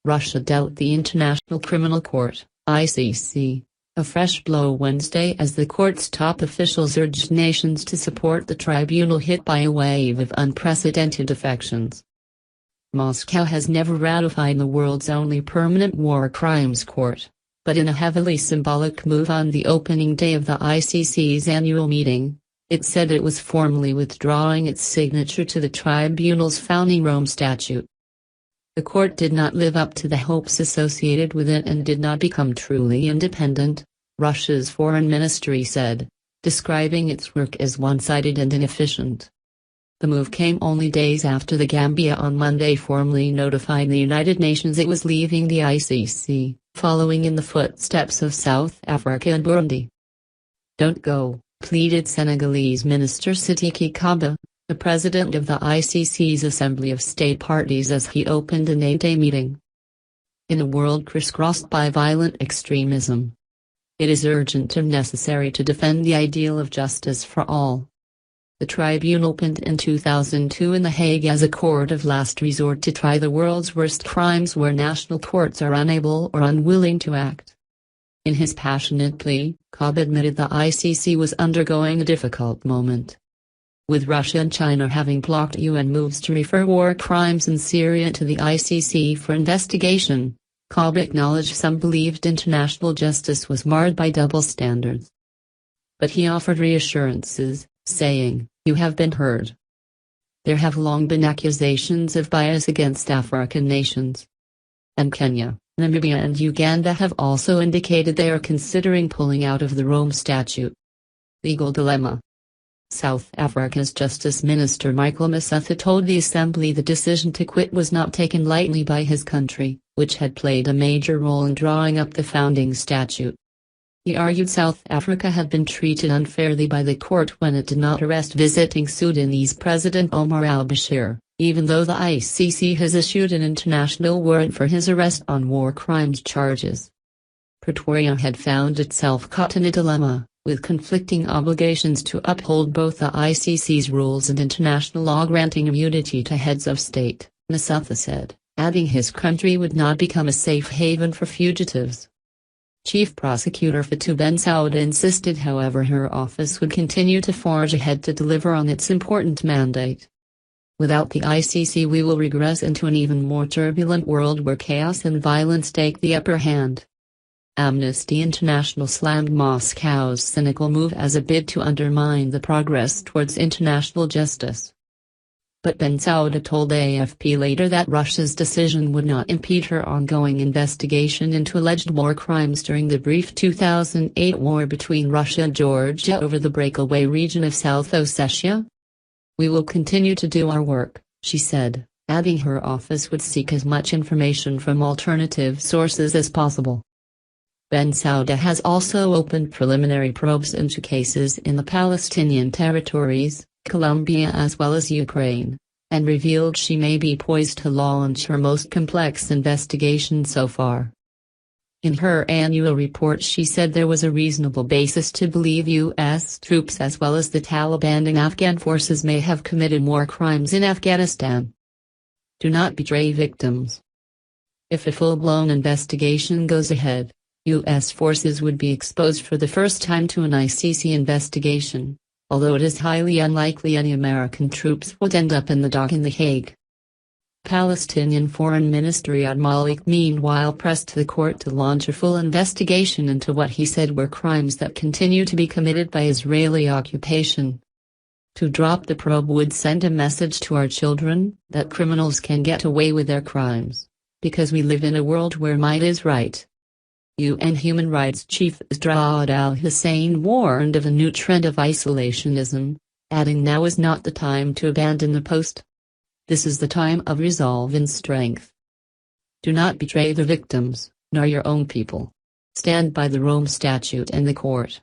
Russia dealt the International Criminal Court, ICC, a fresh blow Wednesday as the court's top officials urged nations to support the tribunal hit by a wave of unprecedented defections. Moscow has never ratified the world's only permanent war crimes court, but in a heavily symbolic move on the opening day of the ICC's annual meeting, it said it was formally withdrawing its signature to the tribunal's founding Rome Statute. The court did not live up to the hopes associated with it and did not become truly independent, Russia's foreign ministry said, describing its work as one-sided and inefficient. The move came only days after the Gambia on Monday formally notified the United Nations it was leaving the ICC, following in the footsteps of South Africa and Burundi. "Don't go," pleaded Senegalese Minister Sidiki Kaba, the president of the ICC's Assembly of State Parties, as he opened an 8-day meeting. In a world crisscrossed by violent extremism, it is urgent and necessary to defend the ideal of justice for all. The tribunal opened in 2002 in The Hague as a court of last resort to try the world's worst crimes where national courts are unable or unwilling to act. In his passionate plea, Kaba admitted the ICC was undergoing a difficult moment. With Russia and China having blocked UN moves to refer war crimes in Syria to the ICC for investigation, Kaba acknowledged some believed international justice was marred by double standards. But he offered reassurances, saying, "You have been heard. There have long been accusations of bias against African nations. And Kenya, Namibia and Uganda have also indicated they are considering pulling out of the Rome Statute." Legal dilemma. South Africa's Justice Minister Michael Motshekga told the Assembly the decision to quit was not taken lightly by his country, which had played a major role in drawing up the founding statute. He argued South Africa had been treated unfairly by the court when it did not arrest visiting Sudanese President Omar al-Bashir, even though the ICC has issued an international warrant for his arrest on war crimes charges. Pretoria had found itself caught in a dilemma, with conflicting obligations to uphold both the ICC's rules and international law granting immunity to heads of state, Motshekga said, adding his country would not become a safe haven for fugitives. Chief Prosecutor Fatou Bensouda insisted however her office would continue to forge ahead to deliver on its important mandate. "Without the ICC we will regress into an even more turbulent world where chaos and violence take the upper hand." Amnesty International slammed Moscow's cynical move as a bid to undermine the progress towards international justice. But Bensouda told AFP later that Russia's decision would not impede her ongoing investigation into alleged war crimes during the brief 2008 war between Russia and Georgia over the breakaway region of South Ossetia. "We will continue to do our work," she said, adding her office would seek as much information from alternative sources as possible. Bensouda has also opened preliminary probes into cases in the Palestinian territories, Colombia as well as Ukraine, and revealed she may be poised to launch her most complex investigation so far. In her annual report she said there was a reasonable basis to believe U.S. troops as well as the Taliban and Afghan forces may have committed war crimes in Afghanistan. "Do not betray victims. If a full-blown investigation goes ahead, U.S. forces would be exposed for the first time to an ICC investigation, although it is highly unlikely any American troops would end up in the dock in The Hague." Palestinian Foreign Minister Riyad Malik meanwhile pressed the court to launch a full investigation into what he said were crimes that continue to be committed by Israeli occupation. "To drop the probe would send a message to our children that criminals can get away with their crimes, because we live in a world where might is right." UN Human Rights Chief Zeid al-Hussein warned of a new trend of isolationism, adding now is not the time to abandon the post. "This is the time of resolve and strength. Do not betray the victims, nor your own people. Stand by the Rome Statute and the court."